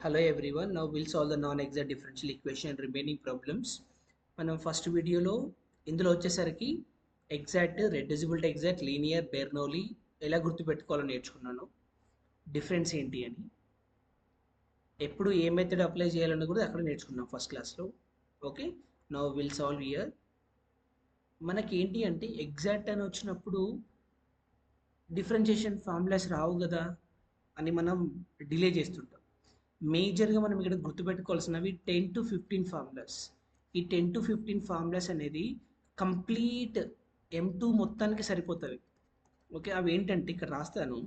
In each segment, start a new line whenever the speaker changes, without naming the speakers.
Hello everyone. Now we'll solve the non-exact differential equation and remaining problems. మనం first వీడియోలో ఇందులో వచ్చేసరికి exact, reducible to exact, linear, Bernoulli ఎలా గుర్తుపెట్టుకోవాలో నేర్చుకున్నాను. Difference ఏంటి అని ఎప్పుడు ఏ మెథడ్ అప్లై చేయాలని కూడా అక్కడ నేర్చుకున్నాం ఫస్ట్ క్లాస్లో. Okay, now will solve here. మనకి ఏంటి అంటే ఎగ్జాక్ట్ అని వచ్చినప్పుడు డిఫరెన్షియేషన్ ఫార్ములాస్ రావు కదా అని మనం డిలే చేస్తుంటాం. మేజర్గా మనం ఇక్కడ గుర్తుపెట్టుకోవాల్సినవి 10 to 15 ఫార్ములాస్. ఈ 10 to 15 ఫార్ములాస్ అనేది కంప్లీట్ M2 మొత్తానికి సరిపోతుంది. ఓకే, అవి ఏంటంటే ఇక్కడ రాస్తాను.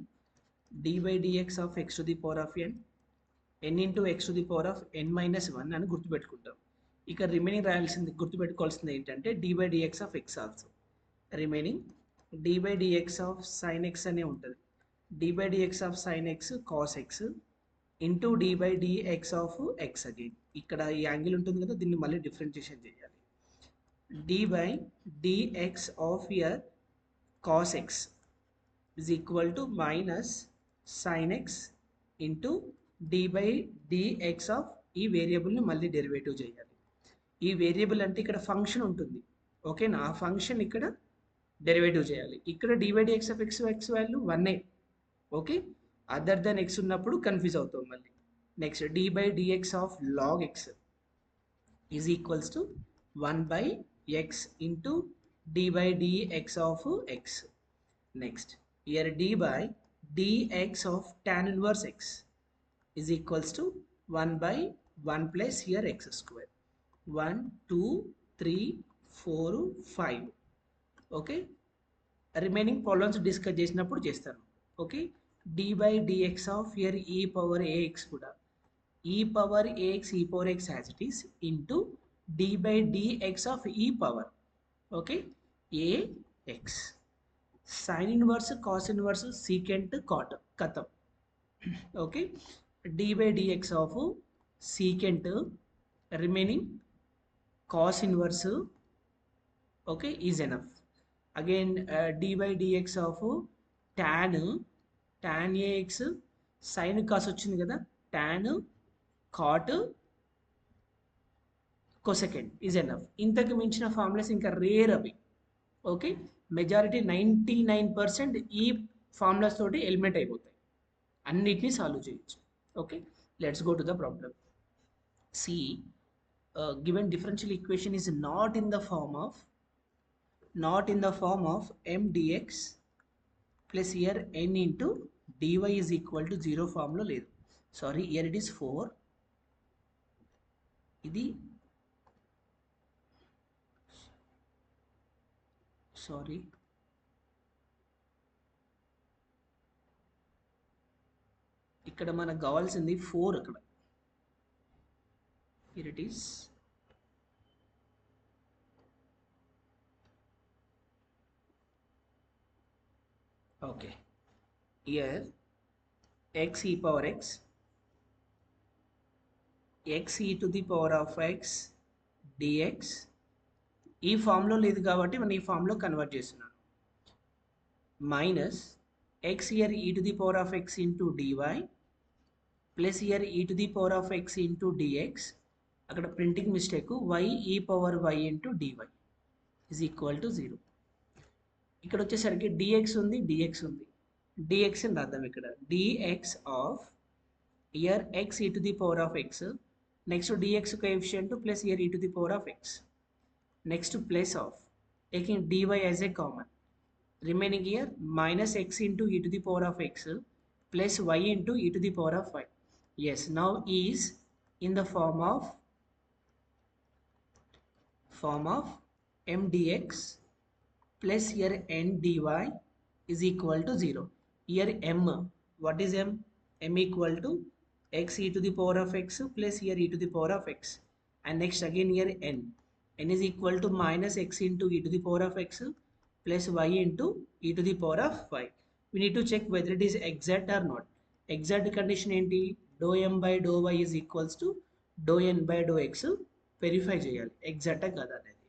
d/dx of x to the power of n into x to the power of n-1 అని గుర్తుపెట్టుకుంటాం. ఇక రిమైనింగ్ రాయాల్సింది గుర్తుపెట్టుకోవాల్సింది ఏంటంటే d/dx of x also. Remaining d/dx of sin x అనే ఉంటుంది. d/dx of sin x cos x into d/dx of x again. ఇక్కడ ఈ angle ఉంటుంది కదా, దీన్ని మళ్ళీ డిఫరెన్షియేషన్ చేయాలి. d/dx of year cos x is equal to minus sin x into d/dx of ఈ వేరియబుల్ని మళ్ళీ డెరివేటివ్ చేయాలి. ఈ వేరియబుల్ అంటే ఇక్కడ ఫంక్షన్ ఉంటుంది, ఓకేనా? ఆ ఫంక్షన్ ఇక్కడ డెరివేటివ్ చేయాలి. ఇక్కడ d/dx of x value 1 okay, other than x ఉన్నప్పుడు కన్ఫ్యూజ్ అవుతాం మళ్ళీ. Next d/dx of log x is equals to 1/x into d/dx of x. Next here d/dx of tan inverse x is equals to 1/1 plus here x square. 1 2 3 4 5. Okay, remaining problems discuss చేసినప్పుడు చేస్తాను. Okay, d/dx of here e power ax కూడా e power ax e power x as it is into d/dx of e power okay ax. Sine inverse, cos inverse, secant, cot కథం. Okay, d/dx of secant, remaining cos inverse okay is enough. Again d/dx of tan ax, sine cos వచ్చింది కదా, tan cot cosecant is enough. ఇంతకు మించిన formulas ఇంకా rare అవి. Okay, majority 99% ఈ formulas తోటి eliminate అయిపోతాయి, అన్నిటినీ సాల్వ్ చేయొచ్చు. Okay, let's go to the problem. See given differential equation is not in the form of m dx plus here n into dy is equal to 0 ఫామ్లో లేదు. Sorry, here it is 4. ఇది sorry, ఇక్కడ మనకు కావాల్సింది 4. అక్కడ here it is. Okay, here x e power x e to the power of x dx ఈ ఫామ్లో లేదు కాబట్టి మనం ఈ ఫామ్లో కన్వర్ట్ చేస్తున్నాను. Minus x here e to the power of x into dy plus here e to the power of x into dx, అక్కడ printing mistake, y e power y into dy is equal to 0. ఇక్కడ వచ్చేసరికి dx ఉంది, dx అని రాద్దాం. ఇక్కడ dx of year x e to the power of x, next dx coefficient plus year e to the power of x, next plus of taking dy as a common, remaining here minus x into e to the power of x plus y into e to the power of y. Yes, now is in the form of m dx plus here n dy is equal to 0. Here m, what is m? M equal to x e to the power of x plus here e to the power of x, and next again here n is equal to minus x into e to the power of x plus y into e to the power of y. We need to check whether it is exact or not. Exact condition ఏంటి? dou m by dou y is equals to dou n by dou x verify చేయాలి ఎగ్జాక్టా కదా అనేది.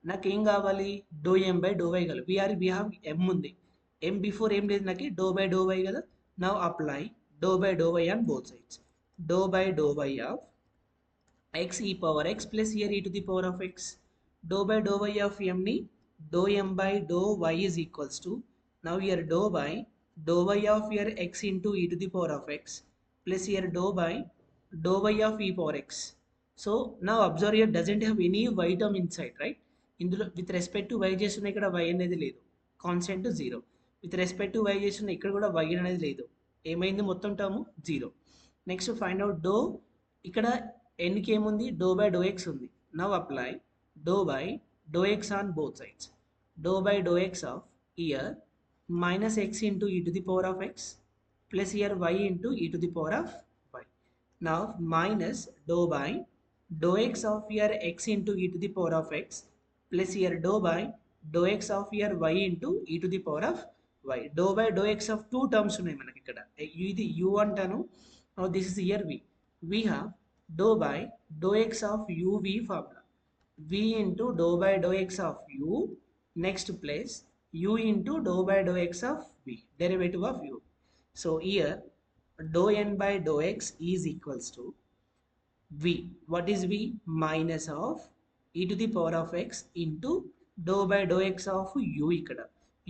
నాకేం కావాలి? dou m by dou y కావాలి. we have m ఉంది, m before ఏం లేదు, నాకు dou by dou y కదా. Now apply dou by dou y on both sides. dou by dou y of x e power x plus here e to the power of x. Dou by dou y of m ni dou m by dou y is equals to, now here dou by dou y of here x into e to the power of x plus here dou by dou y of e power x. So now observe here doesn't have any y term inside, right? ఇందులో with respect to y చేస్తున్న ఇక్కడ y అనేది లేదు, constant 0. With respect to y చేస్తున్న ఇక్కడ కూడా y అనేది లేదు, ఏమైంది మొత్తం term 0. Next find out doe, ఇక్కడ ఎన్కి ఏముంది డో బై డో ఎక్స్ ఉంది. Now apply doe by doe x on both sides. Doe by doe x of here minus x into e to the power of x plus here y into e to the power of y. Now minus doe by doe x of here x into e to the power of x plus here doe by doe x of here y into e to the power of y. Doe by doe x of two terms ఉన్నాయి మనకి ఇక్కడ, ఇది you అంటాను. Now this is here v. We have dou by dou x of u v formula. V into dou by dou x of u, next place u into dou by dou x of v, derivative of u. So here dou n by dou x is equals to v. What is v? Minus of e to the power of x into dou by dou x of u ikkada.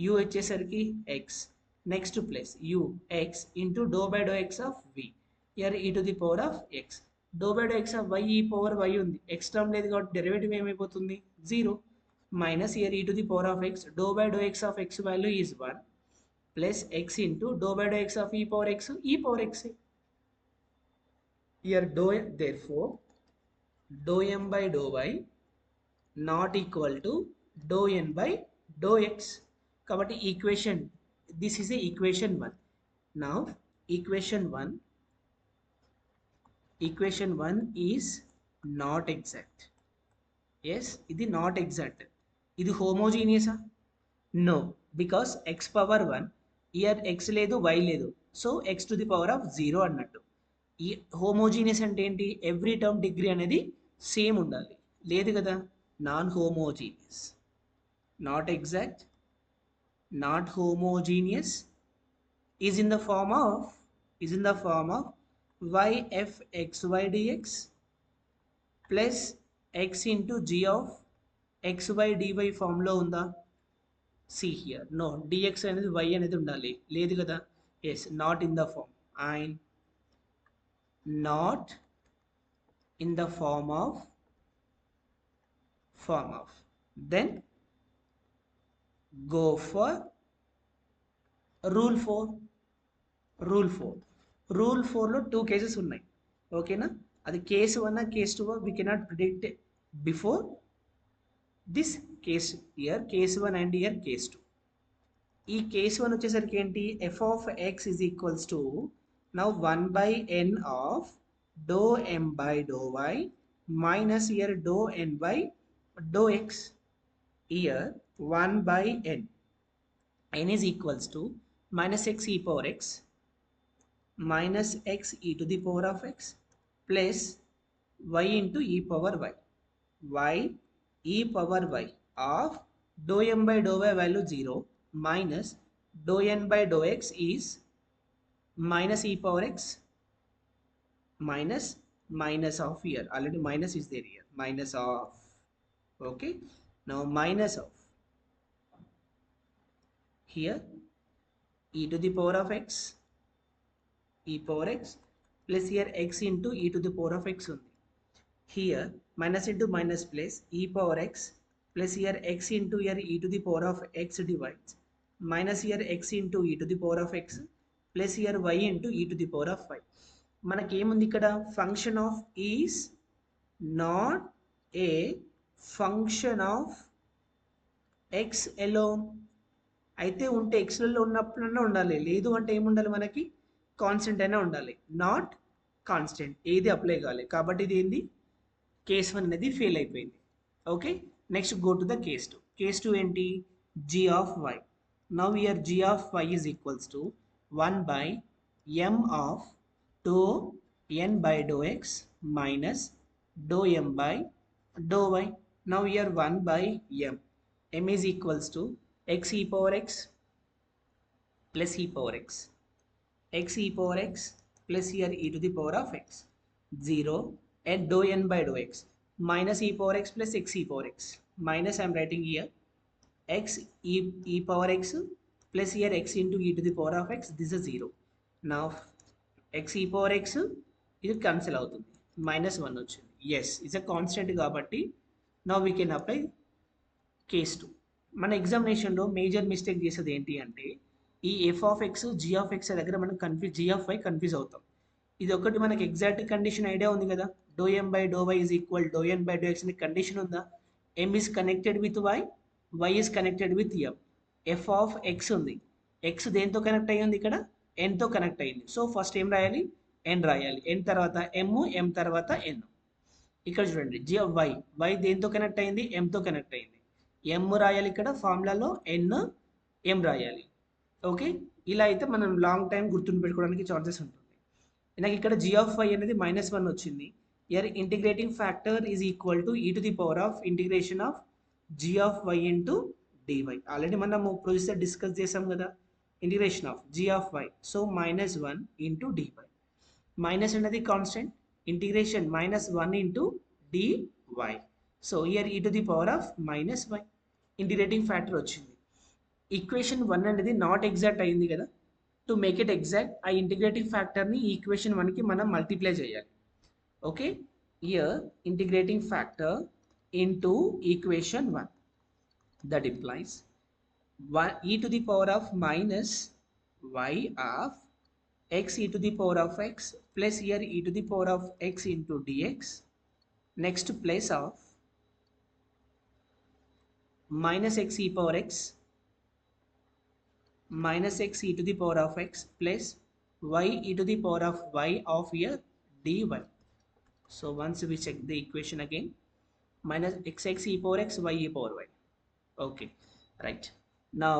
u వచ్చేసరికి x, next place u x into dou by dou x of v. Here e to the power of x. Dou by dou x of y e power y ఉంది, x term లేదు కాబట్టి derivative ఏమైపోతుంది 0. Minus here e to the power of x, dou by dou x of x value is 1 plus x into dou by dou x of e power x. Here dou, therefore dou m by dou y not equal to dou n by dou x. కాబట్టి equation, this is a equation 1. Now equation 1 is not exact. Yes, ఇది not exact. ఇది homogeneous? No, because x power 1, here x లేదు y లేదు, so x to the power of 0 అన్నట్టు. ఈ homogeneous అంటే ఏంటి, every term degree అనేది same ఉండాలి, లేదు కదా. Non homogeneous, not exact, not homogeneous, is in the form of y f x y dx plus x into g of x y dy form లో ఉందా? see here, no, dx అనేది y అనేది ఉండాలి, లేదు కదా. yes, not in the form, and not in the form of then go for rule 4. Rule 4లో 2 cases ఉన్నాయి, ఓకేనా. అది case 1 case 2 we cannot predict before this case. Here case 1 and here case 2. ఈ case 1 వచ్చేసరికి ఏంటి, f of x is equals to now 1 by n of doe m by do y minus here doe n by do x. Here 1 by n is equals to minus x e power x minus x e to the power of x plus y into e power y e power y of dou m by dou y value 0 minus dou n by dou x is minus e power x minus of, here already minus is there, here minus of, okay. Now minus of here e to the power of x plus here x into e to the power of x ఉంది. Here minus into minus place e power x plus here x into here e to the power of x divides minus here x into e to the power of x plus here y into e to the power of y. మనకి ఏముంది ఇక్కడ, function of is not a function of X alone. అయితే ఉంటే ఎక్స్లలో ఉన్నప్పుడన్నా ఉండాలి, లేదు అంటే ఏముండాలి మనకి, కాన్స్టెంట్ అయినా ఉండాలి. నాట్ కాన్స్టెంట్ ఏది అప్లై కావాలి, కాబట్టి ఇది ఏంది, కేస్ 1 అనేది ఫెయిల్ అయిపోయింది. Okay, next go to the case 2. Case 2 ఏంటి, g of y. Now here g of y is equals to 1 by m of do n by do x minus do m by do y. Now here 1 by m is equals to x e power x plus e power x, x e power x plus here e to the power of x 0 and dou n by dou x minus e power x plus x e power x minus I am writing here x e power x plus here x into e to the power of x, this is 0. Now x e power x ఇది cancel అవుతుంది, -1 వచ్చింది. Yes, it's a constant కాబట్టి now we can apply case 2. మన ఎగ్జామినేషన్లో major mistake చేసేది ఏంటి అంటే ఈ f of x g of x దగ్గర మనం జీ ఆఫ్ వై కన్ఫ్యూజ్ అవుతాం. ఇది ఒకటి మనకి ఎగ్జాక్ట్ కండిషన్ ఐడియా ఉంది కదా, doe m by doe y is equal doe n by doe x అనే కండిషన్ ఉందా. M is connected with y, y is connected with m. F of x ఉంది, x దేంతో కనెక్ట్ అయ్యింది ఇక్కడ, ఎన్తో connect అయ్యింది. సో ఫస్ట్ ఏం రాయాలి, ఎన్ రాయాలి, ఎన్ తర్వాత ఎమ్, ఎం తర్వాత ఎన్. ఇక్కడ చూడండి జీ ఆఫ్ వై, వై దేంతో కనెక్ట్ అయింది, ఎంతో కనెక్ట్ అయింది. ఎమ్ రాయాలి ఇక్కడ ఫార్ములాలో, ఎన్ ఎం రాయాలి. ఓకే, ఇలా అయితే మనం లాంగ్ టైం గుర్తుని పెట్టుకోవడానికి ఛాన్సెస్ ఉంటుంది. నాకు ఇక్కడ జీ ఆఫ్ వై అనేది -1 వచ్చింది. Here integrating factor is equal to e to the power of integration of g of y into dy. Already మనము ప్రొసీజర్ డిస్కస్ చేసాం కదా, integration of g of y, so -1 into dy. Minus అనేది constant, integration -1 into dy. So here e to the power of -y integrating factor వచ్చింది. Equation 1 అనేది not exact అయింది కదా, to make it exact ఆ integrating ఫ్యాక్టర్ని equation 1కి మనం multiply చేయాలి. Okay, year integrating factor into equation 1 that implies 1 e to the power of minus y of x e to the power of x plus here e to the power of x into dx. Next place of minus x e power x minus x e to the power of x plus y e to the power of y of here dy. So once we check the equation again, minus x e power x, y e power y. Okay, right. Now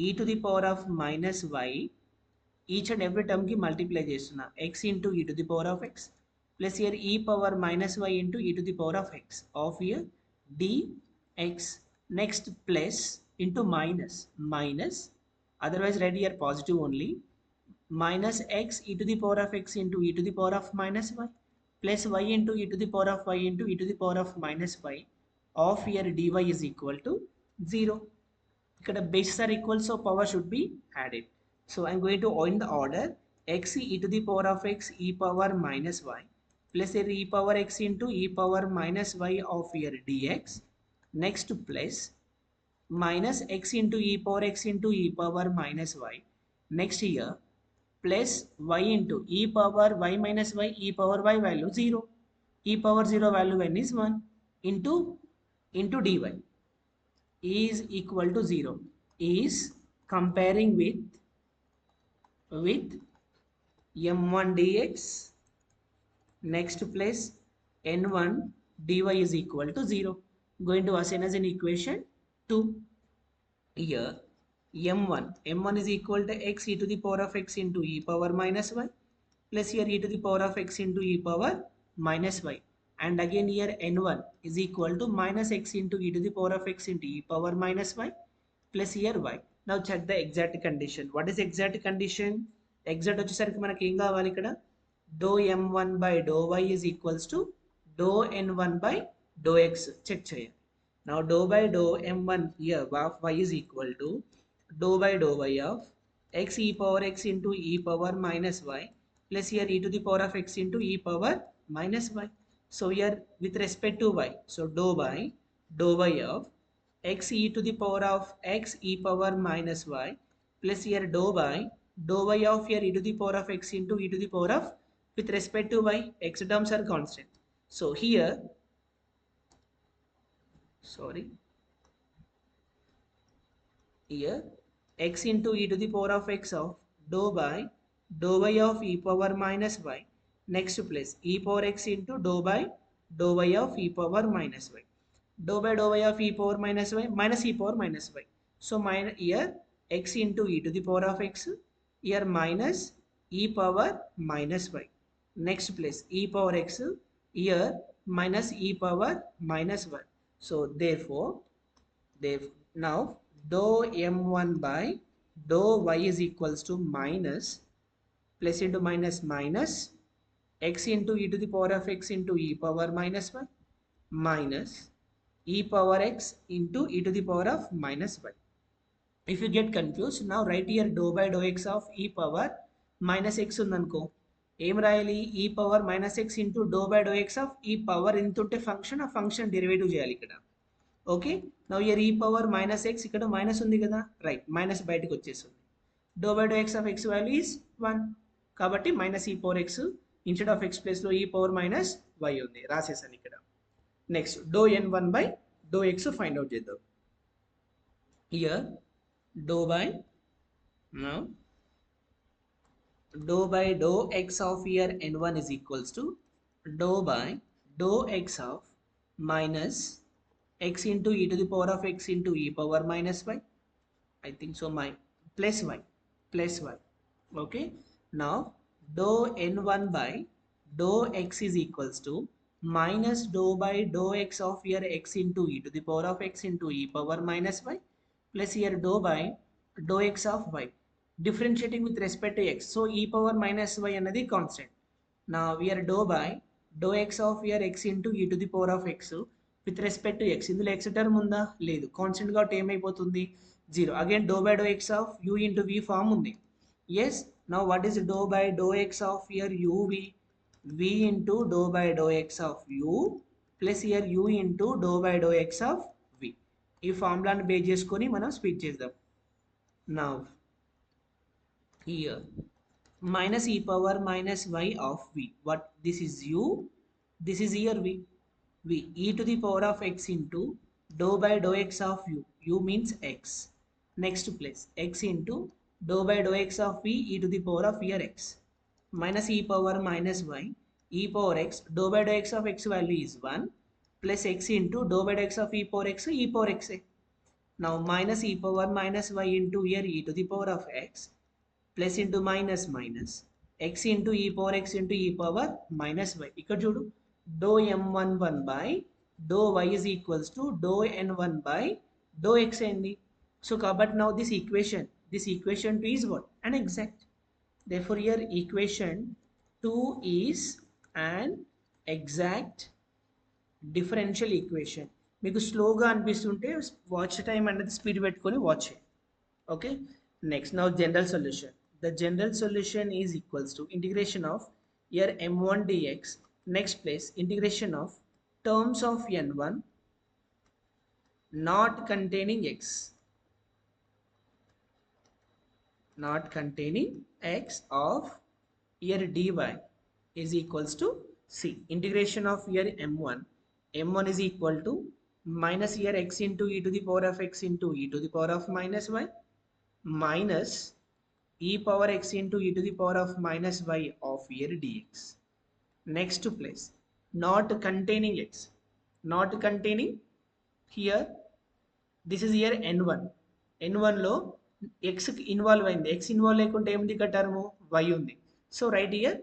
e to the power of minus y, each and every term ki multiply chestuna, x into e to the power of x plus here e power minus y into e to the power of x of here dx. Next plus into minus, otherwise write here positive only, minus x e to the power of x into e to the power of minus y plus y into e to the power of y into e to the power of minus y of here dy is equal to 0. Ikkada bases are equal, so power should be added. So I'm going to in the order x e to the power of x e power minus y plus here e power x into e power minus y of here dx. Next plus minus x into e power x into e power minus y. Next here plus y into e power y minus y, e power y value 0, e power 0 value when is 1 into dy is equal to 0, is comparing with m1 dx. Next place n1 dy is equal to 0, going to assign as an equation 2. Here m1 is equal to x e to the power of x into e power minus y plus here e to the power of x into e power minus y, and again here n1 is equal to minus x into e to the power of x into e power minus y plus here y. Now check the exact condition. What is exact condition? Exact వచ్చేసరికి మనకి ఏం కావాలి ఇక్కడ, do m1 by do y is equals to do n1 by do x check చేయాలి. Now do by do m1 here of y is equal to do by do y of x e power x into e power minus y plus here e to the power of x into e power minus y. So here with respect to y, so dou by dou y of x e to the power of x e power minus y plus here dou by dou y of here e to the power of x into e to the power of, with respect to y, x terms are constant. So here, here x into e to the power of x of dou by dou y of e power minus y. Next place e power x into dou by dou y of e power minus y. Dou by dou y of e power minus y minus e power minus y. So minus here x into e to the power of x, here minus e power minus y. Next place e power x, here minus e power minus y. So therefore now dou m1 by dou y is equals to minus plus into minus minus x into e to the power of x into e power minus y minus e power x into e to the power of minus y. If you get confused, now write here dou by dou x of e power minus x ఉందనుకో ఏం రాయాలి e power minus x into dou by dou x of e power ఎంత ఉంటే function ఆ function derivative చేయాలి ఇక్కడ. Okay, now here e power minus x ఇక్కడ minus ఉంది కదా, రైట్, మైనస్ బయటకు వచ్చేస్తుంది. Doe by doe x of x value is 1 కాబట్టి minus e power x instead of x ప్లేస్లో ఈ పవర్ మైనస్ వై ఉంది, రాసేసాను ఇక్కడ. Next doe n one by doe x find out చేద్దాం. Here doe by doe by doe x of here n one is equals to doe by doe x of minus x into e to the power of x into e power minus y, I think so, my plus y. Okay, now dou n1 by dou x is equals to minus dou by dou x of here x into e to the power of x into e power minus y plus here dou by dou x of y differentiating with respect to x, so e power minus y another constant. Now here dou by dou x of here x into e to the power of x with respect to x, ఇందులో x term ఉందా, లేదు, constant కాబట్టి ఏమైపోతుంది 0. Again doe by doe x of u into v form ఉంది. Yes, now what is doe by doe x of here uv, v into doe by doe x of u plus here u into doe by doe x of v. ఈ ఫార్ములాని base చేసుకొని మనం split చేద్దాం. Now here minus e power minus y of v, what this is u, this is here v e to the power of x into dou by dou x of u means x, next place x into dou by dou x of v e to the power of here x minus e power minus y e power x dou by dou x of x value is 1 plus x into dou by dou x of e power x. Now minus e power minus y into here e to the power of x plus into minus minus x into e power x into e power minus y. ఇక్కడ చూడు dou m11 by dou y is equals to dou n1 by dou x అయింది. So కాబట్టి now this equation 2 is what, an exact. Therefore here equation 2 is an exact differential equation. మీకు స్లోగా అనిపిస్తుంటే watch time అనేది speed పెట్టుకొని watch చేయండి. Okay, next now general solution. The general solution is equals to integration of here m1 dx, next place integration of terms of n1 not containing x of here dy is equals to c. Integration of here m1 is equal to minus here x into e to the power of x into e to the power of minus y minus e power x into e to the power of minus y of here dx. Next place not containing x, not containing here, this is here n1 లో x involve అయింది, x involve లేకుంటే ఏముంది ఇక్కడ term y ఉంది. So right here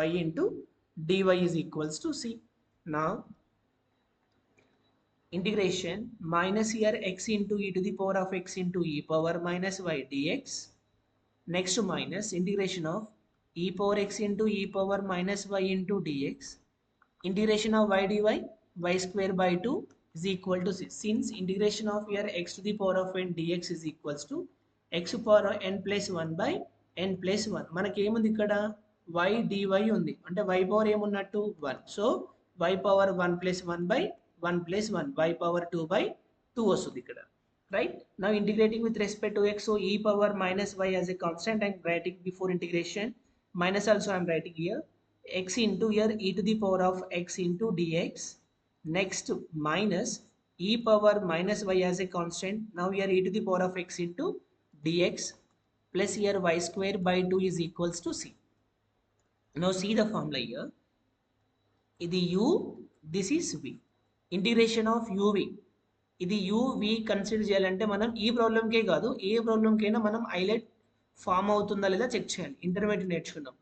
y into dy is equals to c. Now integration minus here x into e to the power of x into e power minus y dx, next minus integration of e power x into e power minus y into dx, integration of y dy y square by 2 is equal to c. Since integration of here x to the power of n dx is equals to x power n plus 1 by n plus 1, మనకి ఏముంది ఇక్కడ y dy ఉంది, అంటే y power ఏమున్నట్టు 1, so y power 1 plus 1 by 1 plus 1 y power 2 by 2 వస్తుంది ఇక్కడ, right? Now integrating with respect to x, so e power minus y as a constant I'm writing before integration, minus also I'm writing here x into here e to the power of x into dx, next minus e power minus y as a constant, now here e to the power of x into dx plus here y square by 2 is equals to c. Now see the formula here, ఇది u, this is v, integration of uv, ఇది uv consider చేయాలంటే మనం ఈ ప్రాబ్లంకే కాదు ఏ ప్రాబ్లంకైనా మనం highlight form అవుతుందా లేదా check చేయాలి. ఇంటర్మీడియట్ నేర్చుకుందాం.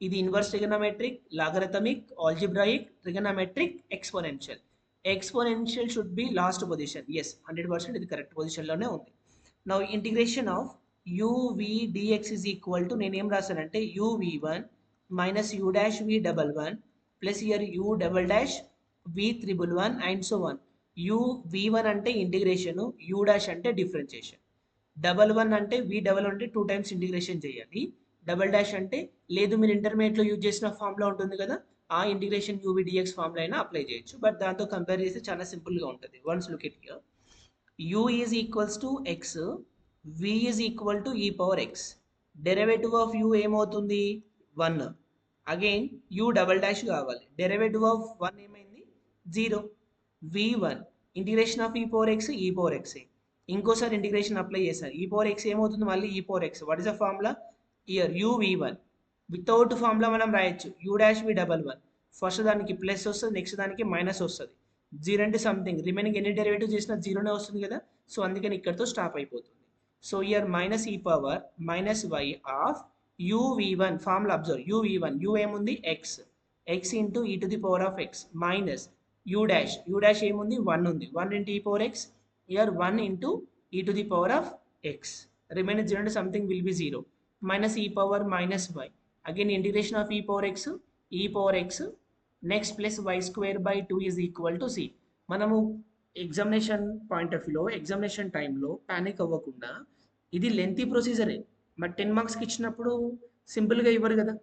ఇది inverse trigonometric, logarithmic, algebraic, trigonometric, exponential. Exponential should be last position, yes 100% ఇది కరెక్ట్ పొజిషన్లోనే ఉంది. Now integration of uv dx is equal to నేనేం రాశానంటే uv1 minus u dash v double one plus here u double dash v triple one and so on. u v1 అంటే integration, u dash అంటే differentiation, double one అంటే v double అంటే 2 times integration చేయాలి, double dash అంటే లేదు మీరు ఇంటర్మీడియట్లో use చేసిన ఫార్ములా ఉంటుంది కదా ఆ ఇంటిగ్రేషన్ uv dx ఫార్ములా అయినా అప్లై చేయొచ్చు, బట్ దాంతో కంపేర్ చేస్తే చాలా సింపుల్గా ఉంటుంది. Once look at here, u is equals to x, v is equal to e power x, derivative of u ఏమవుతుంది 1, అగైన్ u డబల్ డాష్ కావాలి, డెరివేటివ్ ఆఫ్ 1 ఏమైంది 0, v1 integration of e power x, ఇంకోసారి integration apply చేశారు, e power x ఏమవుతుంది మళ్ళీ e power x, what is the formula year u v1, without formula మనం రాయొచ్చు u dash v double one, first దానికి plus వస్తుంది, next దానికి minus వస్తుంది, 0 అంటే సంథింగ్ రిమైనింగ్ ఎన్ని డెరివేటివ్ చేసినా జీరోనే వస్తుంది కదా, సో అందుకని ఇక్కడతో స్టాప్ అయిపోతుంది. So here minus e power minus y of u v1 formula observe u v1, u ఏముంది x into e to the power of x minus u dash ఏముంది 1 ఉంది, 1 into e power x, here 1 into e to the power of x, remaining 0 and something will be 0, minus e power minus y, again integration of e power x, next plus y square by 2 is equal to c. మనము examination point of వ్యూలో examination టైంలో panic అవ్వకుండా, ఇది lengthy ప్రొసీజరే, మరి 10 మార్క్స్కి ఇచ్చినప్పుడు సింపుల్గా ఇవ్వరు కదా,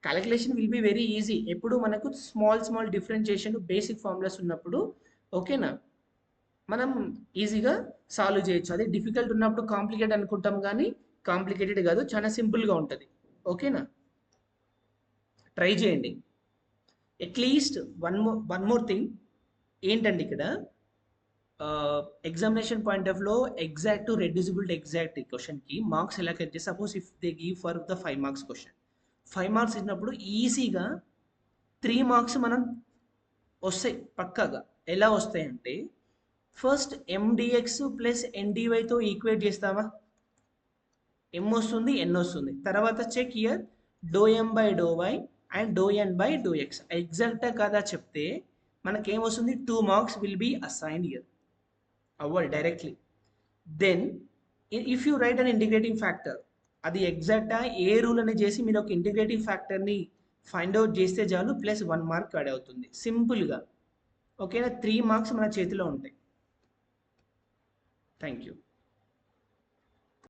calculation will be very easy, ఎప్పుడు మనకు స్మాల్ డిఫరెన్షియేషన్ బేసిక్ ఫార్ములాస్ ఉన్నప్పుడు ఓకేనా మనం ఈజీగా సాల్వ్ చేయొచ్చు. అదే డిఫికల్ట్ ఉన్నప్పుడు కాంప్లికేట్ అనుకుంటాం కానీ కాంప్లికేటెడ్ కాదు, చాలా సింపుల్గా ఉంటుంది. ఓకేనా, ట్రై చేయండి. అట్లీస్ట్ వన్ మోర్ థింగ్ ఏంటండి, ఇక్కడ ఎగ్జామినేషన్ పాయింట్ ఆఫ్ లో ఎగ్జాక్ట్ రెడ్యూసిబుల్ ఎగ్జాక్ట్ క్వశ్చన్కి మార్క్స్ ఎలా కట్ చేస్తే, suppose if they give for the 5 marks question, 5 marks ఇచ్చినప్పుడు ఈజీగా 3 మార్క్స్ మనం వస్తాయి పక్కాగా. ఎలా వస్తాయి అంటే ఫస్ట్ mdx ప్లస్ ndyతో ఈక్వేట్ చేస్తావా, m వస్తుంది n వస్తుంది, తర్వాత check here m by y and n by x, ఎగ్జాక్టా కాదా చెప్తే మనకేం వస్తుంది 2 marks will be assigned here అవ్వాలి directly. Then if you write an integrating factor, అది ఎగ్జాక్టా ఏ రూల్ అని చేసి మీరు ఒక ఇంటిగ్రేటింగ్ ఫ్యాక్టర్ని ఫైండ్ అవుట్ చేస్తే చాలు ప్లస్ 1 మార్క్ యాడ్ అవుతుంది సింపుల్గా. ఓకేనా, 3 మార్క్స్ మన చేతిలో ఉంటాయి. Thank you.